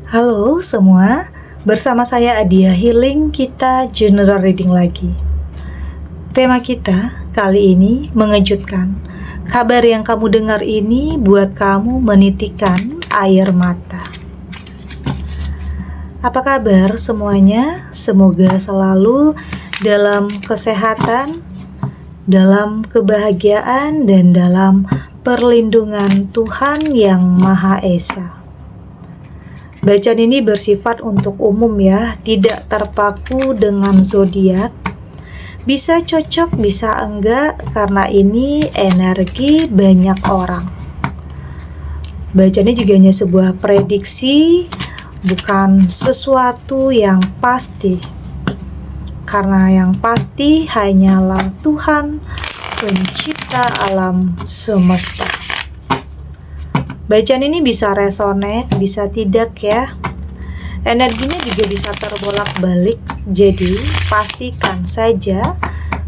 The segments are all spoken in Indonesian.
Halo semua, bersama saya Adia Healing, kita general reading lagi. Tema kita kali ini mengejutkan. Kabar yang kamu dengar ini buat kamu menitikan air mata. Apa kabar semuanya? Semoga selalu dalam kesehatan, dalam kebahagiaan, dan dalam perlindungan Tuhan Yang Maha Esa. Bacaan ini bersifat untuk umum ya, tidak terpaku dengan zodiak. Bisa cocok, bisa enggak, karena ini energi banyak orang. Bacaan ini juga hanya sebuah prediksi, bukan sesuatu yang pasti. Karena yang pasti hanyalah Tuhan, pencipta alam semesta. Bacaan ini bisa resonate, bisa tidak ya. Energinya juga bisa terbolak-balik. Jadi, pastikan saja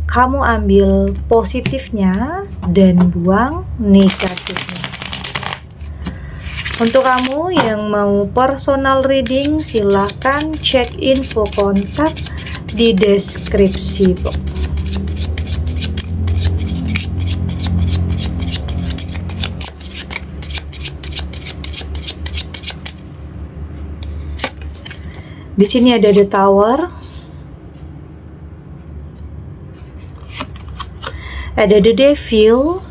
kamu ambil positifnya dan buang negatifnya. Untuk kamu yang mau personal reading, silakan cek info kontak di deskripsi box. Di sini ada The Tower, ada The Devil,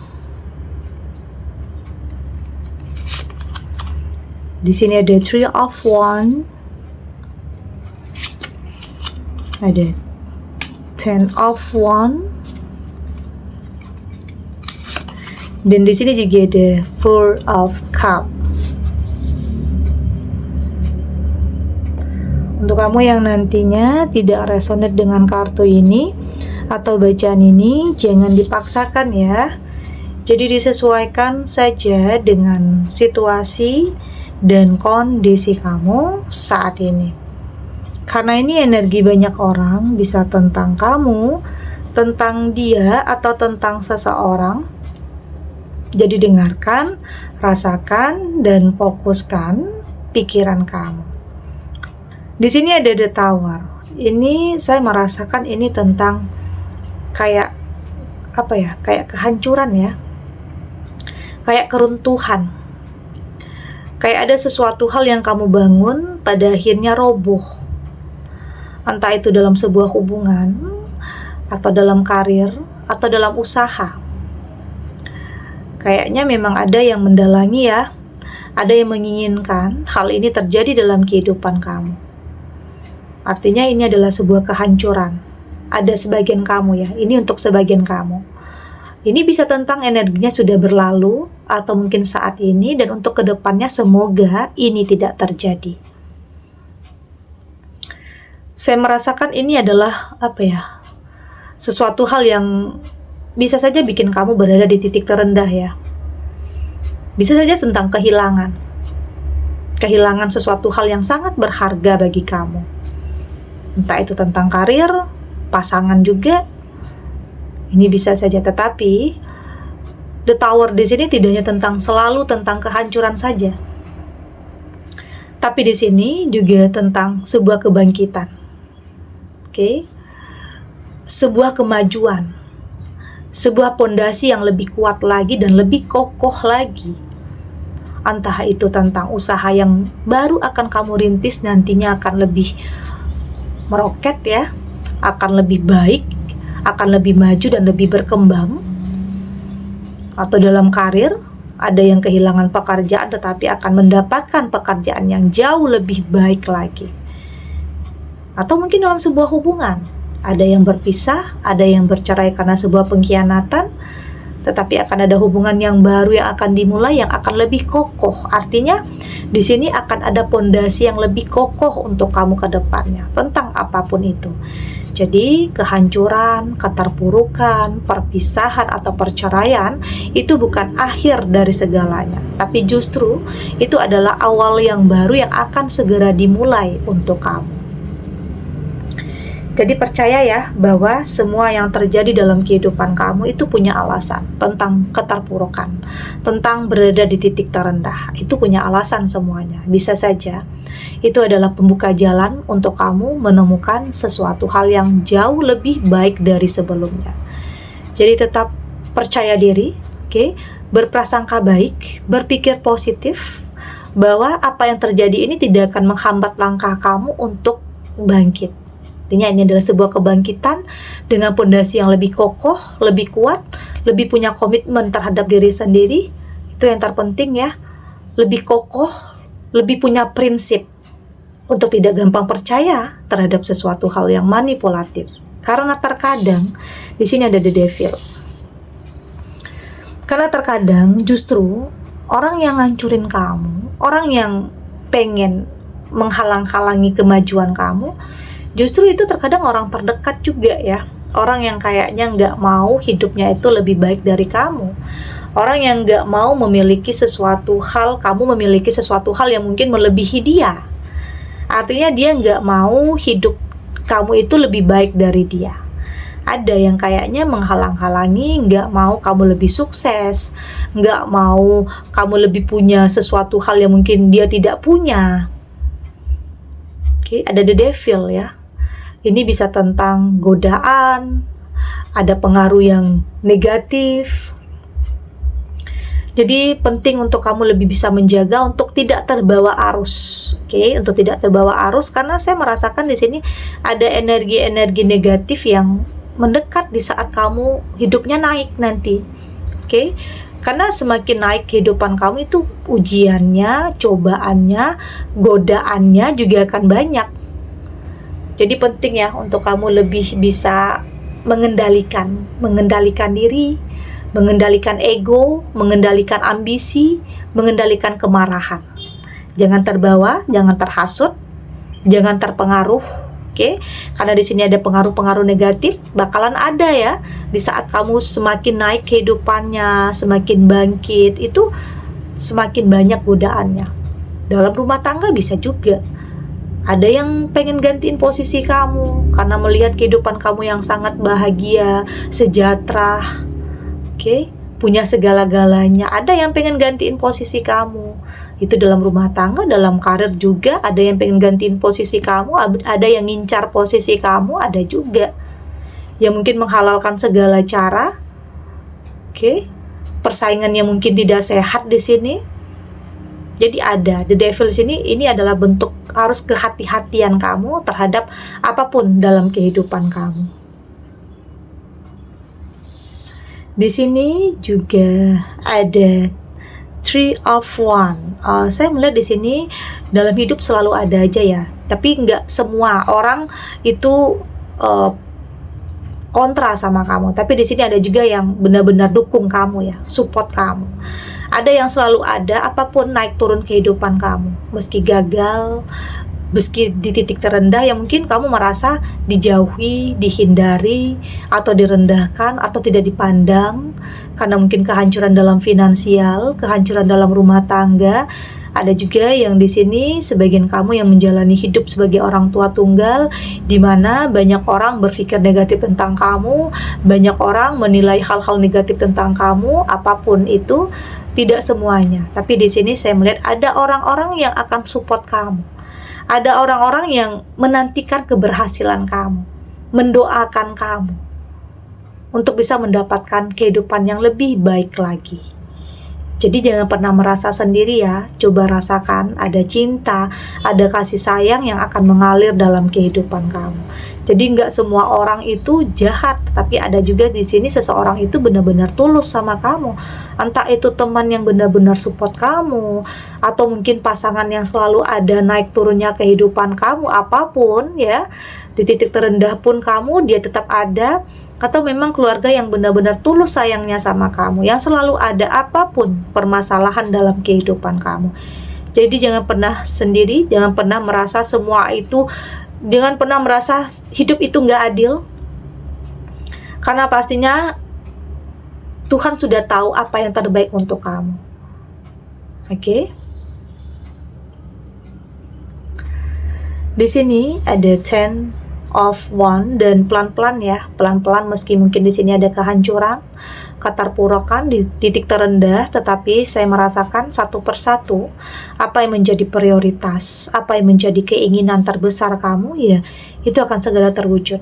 di sini ada Three of Wands, ada Ten of Wands, dan di sini juga ada Four of Cups. Untuk kamu yang nantinya tidak resonate dengan kartu ini atau bacaan ini, jangan dipaksakan ya. Jadi disesuaikan saja dengan situasi dan kondisi kamu saat ini. Karena ini energi banyak orang, bisa tentang kamu, tentang dia, atau tentang seseorang. Jadi dengarkan, rasakan, dan fokuskan pikiran kamu. Di sini ada The Tower. Ini saya merasakan ini tentang kayak apa ya? Kayak kehancuran ya. Kayak keruntuhan. Kayak ada sesuatu hal yang kamu bangun pada akhirnya roboh. Entah itu dalam sebuah hubungan, atau dalam karir, atau dalam usaha. Kayaknya memang ada yang mendalangi ya. Ada yang menginginkan hal ini terjadi dalam kehidupan kamu. Artinya ini adalah sebuah kehancuran. Ada sebagian kamu ya, ini untuk sebagian kamu. Ini bisa tentang energinya sudah berlalu, atau mungkin saat ini, dan untuk kedepannya semoga ini tidak terjadi. Saya merasakan ini adalah apa ya, sesuatu hal yang bisa saja bikin kamu berada di titik terendah ya. Bisa saja tentang kehilangan. Kehilangan sesuatu hal yang sangat berharga bagi kamu. Entah itu tentang karir, pasangan juga. Ini bisa saja, tetapi The Tower di sini tidak hanya selalu tentang kehancuran saja. Tapi di sini juga tentang sebuah kebangkitan. Oke. Sebuah kemajuan. Sebuah pondasi yang lebih kuat lagi dan lebih kokoh lagi. Entah itu tentang usaha yang baru akan kamu rintis, nantinya akan lebih meroket ya, akan lebih baik, akan lebih maju dan lebih berkembang. Atau dalam karir, ada yang kehilangan pekerjaan tetapi akan mendapatkan pekerjaan yang jauh lebih baik lagi. Atau mungkin dalam sebuah hubungan, ada yang berpisah, ada yang bercerai karena sebuah pengkhianatan, tetapi akan ada hubungan yang baru yang akan dimulai yang akan lebih kokoh. Artinya di sini akan ada pondasi yang lebih kokoh untuk kamu ke depannya tentang apapun itu. Jadi kehancuran, keterpurukan, perpisahan atau perceraian itu bukan akhir dari segalanya, tapi justru itu adalah awal yang baru yang akan segera dimulai untuk kamu. Jadi percaya ya bahwa semua yang terjadi dalam kehidupan kamu itu punya alasan. Tentang keterpurukan, tentang berada di titik terendah, itu punya alasan semuanya. Bisa saja Itu adalah pembuka jalan untuk kamu menemukan sesuatu hal yang jauh lebih baik dari sebelumnya. Jadi tetap percaya diri, oke? Berprasangka baik, berpikir positif, bahwa apa yang terjadi ini tidak akan menghambat langkah kamu untuk bangkit. Artinya ini adalah sebuah kebangkitan dengan pondasi yang lebih kokoh, lebih kuat, lebih punya komitmen terhadap diri sendiri. Itu yang terpenting ya. Lebih kokoh, lebih punya prinsip untuk tidak gampang percaya terhadap sesuatu hal yang manipulatif. Karena terkadang di sini ada the devil. Karena terkadang justru orang yang ngancurin kamu, orang yang pengen menghalang-halangi kemajuan kamu, justru itu terkadang orang terdekat juga ya. Orang yang kayaknya nggak mau hidupnya itu lebih baik dari kamu. Orang yang nggak mau memiliki sesuatu hal, kamu memiliki sesuatu hal yang mungkin melebihi dia. Artinya dia nggak mau hidup kamu itu lebih baik dari dia. Ada yang kayaknya menghalang-halangi, nggak mau kamu lebih sukses, nggak mau kamu lebih punya sesuatu hal yang mungkin dia tidak punya. Oke, ada the devil ya. Ini bisa tentang godaan, ada pengaruh yang negatif. Jadi penting untuk kamu lebih bisa menjaga untuk tidak terbawa arus, oke? Untuk tidak terbawa arus, karena saya merasakan di sini ada energi-energi negatif yang mendekat di saat kamu hidupnya naik nanti, oke? Karena semakin naik kehidupan kamu itu ujiannya, cobaannya, godaannya juga akan banyak. Jadi penting ya untuk kamu lebih bisa mengendalikan diri, mengendalikan ego, mengendalikan ambisi, mengendalikan kemarahan. Jangan terbawa, jangan terhasut, jangan terpengaruh, oke? Karena di sini ada pengaruh-pengaruh negatif bakalan ada ya. Di saat kamu semakin naik kehidupannya, semakin bangkit, itu semakin banyak godaannya. Dalam rumah tangga bisa juga. Ada yang pengen gantiin posisi kamu karena melihat kehidupan kamu yang sangat bahagia, sejahtera, oke? Punya segala-galanya. Ada yang pengen gantiin posisi kamu. Itu dalam rumah tangga, dalam karir juga. Ada yang pengen gantiin posisi kamu, ada yang ngincar posisi kamu, ada juga yang mungkin menghalalkan segala cara, oke? Persaingannya mungkin tidak sehat di sini. Jadi ada the devil di sini, ini adalah bentuk harus kehati-hatian kamu terhadap apapun dalam kehidupan kamu. Di sini juga ada Three of Wands. Saya melihat di sini dalam hidup selalu ada aja ya, tapi nggak semua orang itu kontra sama kamu. Tapi di sini ada juga yang benar-benar dukung kamu ya, support kamu. Ada yang selalu ada apapun naik turun kehidupan kamu, meski gagal, meski di titik terendah yang mungkin kamu merasa dijauhi, dihindari, atau direndahkan, atau tidak dipandang karena mungkin kehancuran dalam finansial, kehancuran dalam rumah tangga. Ada juga yang di sini sebagian kamu yang menjalani hidup sebagai orang tua tunggal, di mana banyak orang berpikir negatif tentang kamu, banyak orang menilai hal-hal negatif tentang kamu, apapun itu, tidak semuanya. Tapi di sini saya melihat ada orang-orang yang akan support kamu. Ada orang-orang yang menantikan keberhasilan kamu, mendoakan kamu untuk bisa mendapatkan kehidupan yang lebih baik lagi. Jadi jangan pernah merasa sendiri ya. Coba rasakan ada cinta, ada kasih sayang yang akan mengalir dalam kehidupan kamu. Jadi nggak semua orang itu jahat, tapi ada juga di sini seseorang itu benar-benar tulus sama kamu. Entah itu teman yang benar-benar support kamu, atau mungkin pasangan yang selalu ada naik turunnya kehidupan kamu, apapun ya. Di titik terendah pun kamu, dia tetap ada. Atau memang keluarga yang benar-benar tulus sayangnya sama kamu, yang selalu ada apapun permasalahan dalam kehidupan kamu. Jadi jangan pernah sendiri, jangan pernah merasa semua itu, jangan pernah merasa hidup itu nggak adil, karena pastinya Tuhan sudah tahu apa yang terbaik untuk kamu. Oke? Di sini ada 10 of Wand, dan pelan-pelan ya, pelan-pelan meski mungkin di sini ada kehancuran, keterpurukan di titik terendah, tetapi saya merasakan satu persatu apa yang menjadi prioritas, apa yang menjadi keinginan terbesar kamu, ya itu akan segera terwujud.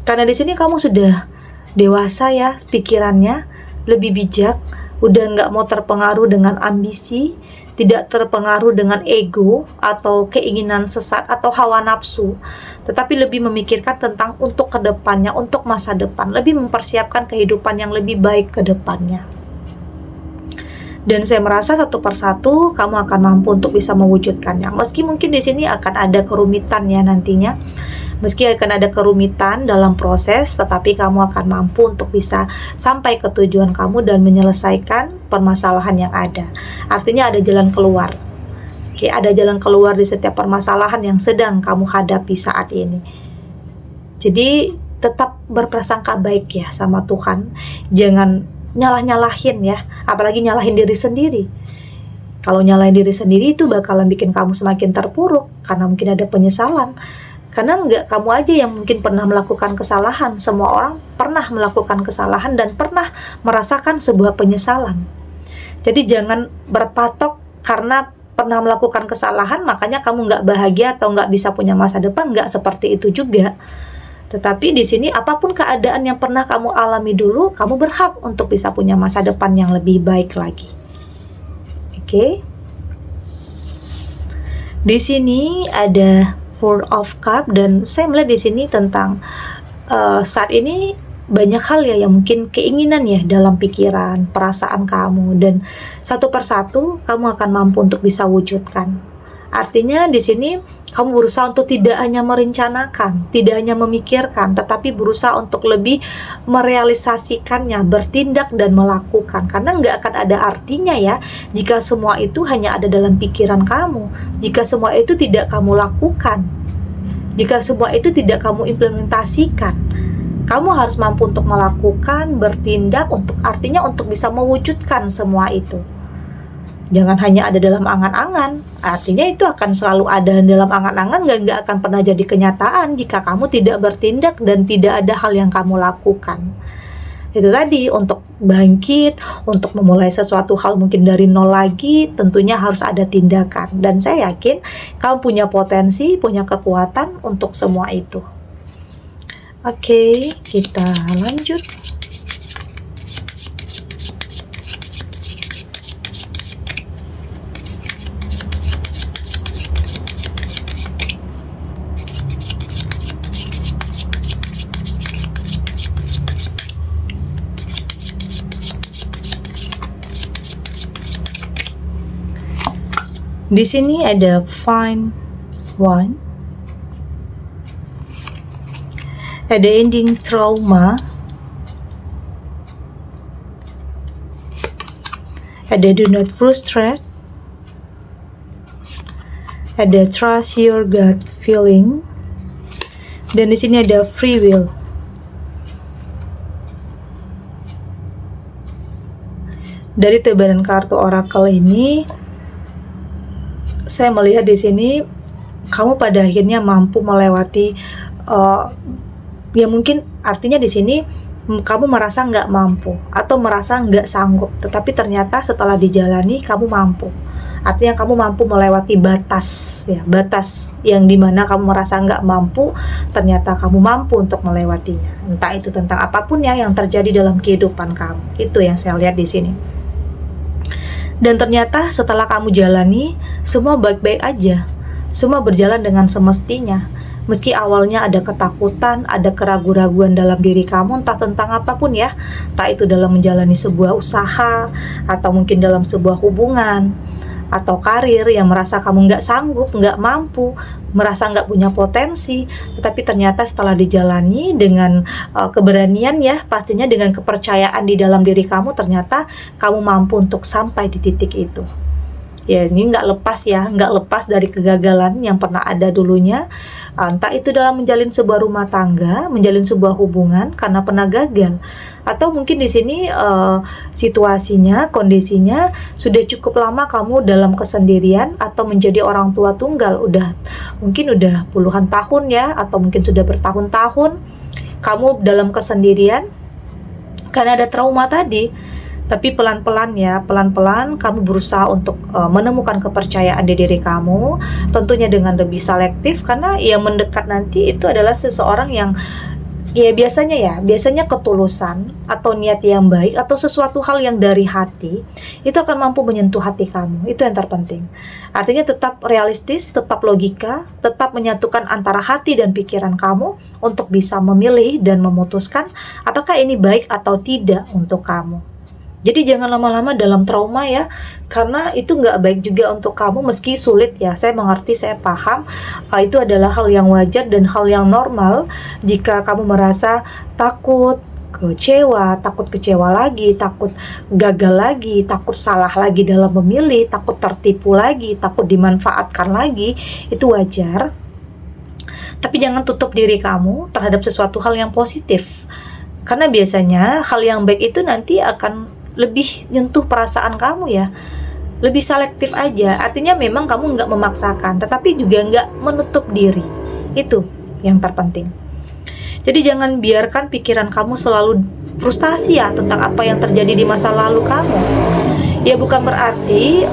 Karena di sini kamu sudah dewasa ya, pikirannya lebih bijak, udah nggak mau terpengaruh dengan ambisi, tidak terpengaruh dengan ego atau keinginan sesat atau hawa nafsu, tetapi lebih memikirkan tentang untuk kedepannya, untuk masa depan, lebih mempersiapkan kehidupan yang lebih baik ke depannya. Dan saya merasa satu persatu kamu akan mampu untuk bisa mewujudkannya. Meski mungkin di sini akan ada kerumitan ya nantinya. Meski akan ada kerumitan dalam proses, tetapi kamu akan mampu untuk bisa sampai ke tujuan kamu dan menyelesaikan permasalahan yang ada. Artinya ada jalan keluar. Oke, ada jalan keluar di setiap permasalahan yang sedang kamu hadapi saat ini. Jadi tetap berprasangka baik ya sama Tuhan. Jangan nyalah-nyalahin ya, apalagi nyalahin diri sendiri. Kalau nyalahin diri sendiri itu bakalan bikin kamu semakin terpuruk, karena mungkin ada penyesalan. Karena nggak kamu aja yang mungkin pernah melakukan kesalahan, semua orang pernah melakukan kesalahan dan pernah merasakan sebuah penyesalan. Jadi jangan berpatok karena pernah melakukan kesalahan makanya kamu nggak bahagia atau nggak bisa punya masa depan, nggak seperti itu juga. Tetapi di sini apapun keadaan yang pernah kamu alami dulu, kamu berhak untuk bisa punya masa depan yang lebih baik lagi. Oke. Di sini ada Four of Cup, dan saya melihat di sini tentang saat ini banyak hal ya yang mungkin keinginan ya dalam pikiran, perasaan kamu, dan satu persatu kamu akan mampu untuk bisa wujudkan. Artinya di sini kamu berusaha untuk tidak hanya merencanakan, tidak hanya memikirkan, tetapi berusaha untuk lebih merealisasikannya, bertindak dan melakukan. Karena nggak akan ada artinya ya jika semua itu hanya ada dalam pikiran kamu, jika semua itu tidak kamu lakukan, jika semua itu tidak kamu implementasikan. Kamu harus mampu untuk melakukan, bertindak, artinya untuk bisa mewujudkan semua itu. Jangan hanya ada dalam angan-angan, artinya itu akan selalu ada dalam angan-angan, nggak akan pernah jadi kenyataan jika kamu tidak bertindak dan tidak ada hal yang kamu lakukan. Itu tadi, untuk bangkit, untuk memulai sesuatu hal mungkin dari nol lagi, tentunya harus ada tindakan. Dan saya yakin kamu punya potensi, punya kekuatan untuk semua itu. Oke, kita lanjut. Di sini ada find one, ada ending trauma, ada do not frustrate, ada trust your gut feeling, dan di sini ada free will. Dari tebaran kartu oracle ini, saya melihat di sini kamu pada akhirnya mampu melewati ya mungkin artinya di sini kamu merasa nggak mampu atau merasa nggak sanggup, tetapi ternyata setelah dijalani kamu mampu. Artinya kamu mampu melewati batas ya, batas yang dimana kamu merasa nggak mampu, ternyata kamu mampu untuk melewatinya. Entah itu tentang apapun ya yang terjadi dalam kehidupan kamu, itu yang saya lihat di sini. Dan ternyata setelah kamu jalani, semua baik-baik aja. Semua berjalan dengan semestinya. Meski awalnya ada ketakutan, ada keraguan-raguan dalam diri kamu, entah tentang apapun ya. Entah itu dalam menjalani sebuah usaha, atau mungkin dalam sebuah hubungan, atau karir yang merasa kamu nggak sanggup, nggak mampu, merasa nggak punya potensi. Tetapi ternyata setelah dijalani dengan keberanian ya, pastinya dengan kepercayaan di dalam diri kamu, ternyata kamu mampu untuk sampai di titik itu. Ya, ini nggak lepas ya, nggak lepas dari kegagalan yang pernah ada dulunya. Entah itu dalam menjalin sebuah rumah tangga, menjalin sebuah hubungan karena pernah gagal, atau mungkin di sini situasinya, kondisinya sudah cukup lama kamu dalam kesendirian atau menjadi orang tua tunggal, mungkin udah puluhan tahun ya, atau mungkin sudah bertahun-tahun kamu dalam kesendirian karena ada trauma tadi. Tapi pelan-pelan kamu berusaha untuk menemukan kepercayaan di diri kamu, tentunya dengan lebih selektif, karena yang mendekat nanti itu adalah seseorang yang biasanya ketulusan atau niat yang baik atau sesuatu hal yang dari hati, itu akan mampu menyentuh hati kamu. Itu yang terpenting. Artinya tetap realistis, tetap logika, tetap menyatukan antara hati dan pikiran kamu untuk bisa memilih dan memutuskan apakah ini baik atau tidak untuk kamu. Jadi jangan lama-lama dalam trauma ya, karena itu nggak baik juga untuk kamu, meski sulit ya. Saya mengerti, saya paham, itu adalah hal yang wajar dan hal yang normal jika kamu merasa takut kecewa lagi, takut gagal lagi, takut salah lagi dalam memilih, takut tertipu lagi, takut dimanfaatkan lagi, itu wajar. Tapi jangan tutup diri kamu terhadap sesuatu hal yang positif, karena biasanya hal yang baik itu nanti akan lebih nyentuh perasaan kamu ya. Lebih selektif aja. Artinya memang kamu nggak memaksakan, tetapi juga nggak menutup diri. Itu yang terpenting. Jadi jangan biarkan pikiran kamu selalu frustasi ya tentang apa yang terjadi di masa lalu kamu. Ya bukan berarti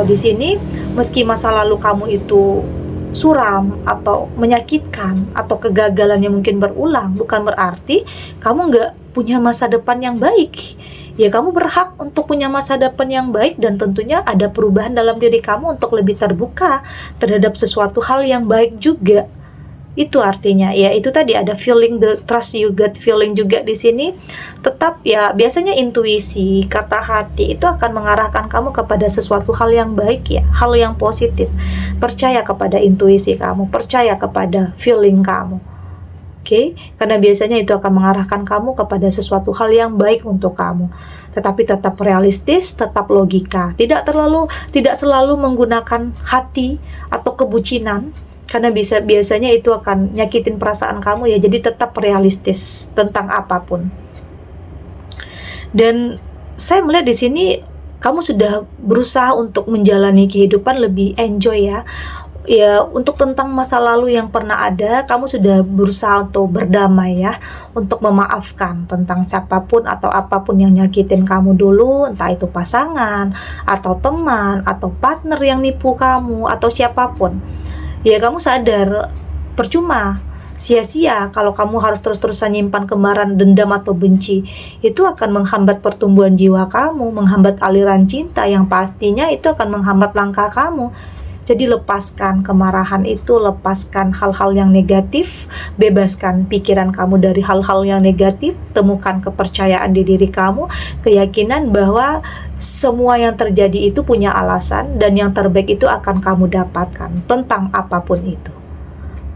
di sini meski masa lalu kamu itu suram atau menyakitkan atau kegagalannya mungkin berulang, bukan berarti kamu nggak punya masa depan yang baik. Ya kamu berhak untuk punya masa depan yang baik, dan tentunya ada perubahan dalam diri kamu untuk lebih terbuka terhadap sesuatu hal yang baik juga. Itu artinya ya, itu tadi ada feeling, the trust you gut feeling juga di sini. Tetap ya, biasanya intuisi, kata hati itu akan mengarahkan kamu kepada sesuatu hal yang baik ya, hal yang positif. Percaya kepada intuisi kamu, percaya kepada feeling kamu. Oke, karena biasanya itu akan mengarahkan kamu kepada sesuatu hal yang baik untuk kamu. Tetapi tetap realistis, tetap logika. Tidak selalu menggunakan hati atau kebucinan, karena biasanya itu akan nyakitin perasaan kamu ya. Jadi tetap realistis tentang apapun. Dan saya melihat di sini kamu sudah berusaha untuk menjalani kehidupan lebih enjoy ya. Ya, untuk tentang masa lalu yang pernah ada, kamu sudah berusaha untuk berdamai ya, untuk memaafkan tentang siapapun atau apapun yang nyakitin kamu dulu, entah itu pasangan, atau teman, atau partner yang nipu kamu, atau siapapun. Ya, kamu sadar, percuma, sia-sia kalau kamu harus terus-terusan nyimpan kemarahan, dendam, atau benci. Itu akan menghambat pertumbuhan jiwa kamu, menghambat aliran cinta yang pastinya itu akan menghambat langkah kamu. Jadi lepaskan kemarahan itu, lepaskan hal-hal yang negatif, bebaskan pikiran kamu dari hal-hal yang negatif, temukan kepercayaan di diri kamu, keyakinan bahwa semua yang terjadi itu punya alasan, dan yang terbaik itu akan kamu dapatkan tentang apapun itu.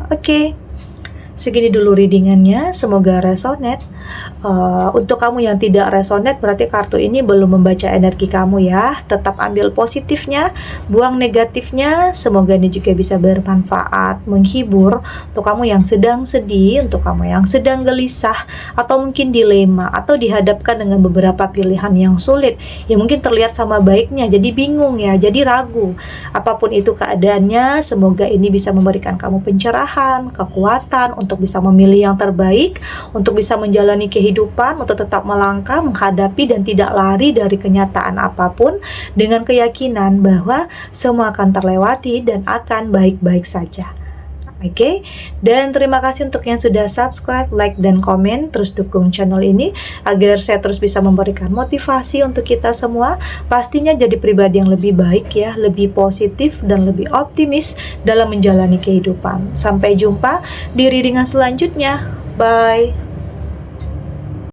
Oke. Segini dulu readingannya, semoga resonate. Untuk kamu yang tidak resonate, berarti kartu ini belum membaca energi kamu ya. Tetap ambil positifnya, buang negatifnya. Semoga ini juga bisa bermanfaat, menghibur untuk kamu yang sedang sedih, untuk kamu yang sedang gelisah, atau mungkin dilema, atau dihadapkan dengan beberapa pilihan yang sulit, yang mungkin terlihat sama baiknya, jadi bingung ya, jadi ragu. Apapun itu keadaannya, semoga ini bisa memberikan kamu pencerahan, kekuatan, untuk bisa memilih yang terbaik, untuk bisa menjalani kehidupan, untuk tetap melangkah, menghadapi dan tidak lari dari kenyataan apapun, dengan keyakinan bahwa semua akan terlewati dan akan baik-baik saja. Oke, dan terima kasih untuk yang sudah subscribe, like, dan komen. Terus dukung channel ini agar saya terus bisa memberikan motivasi untuk kita semua, pastinya jadi pribadi yang lebih baik ya, lebih positif dan lebih optimis dalam menjalani kehidupan. Sampai jumpa di readingan selanjutnya. Bye.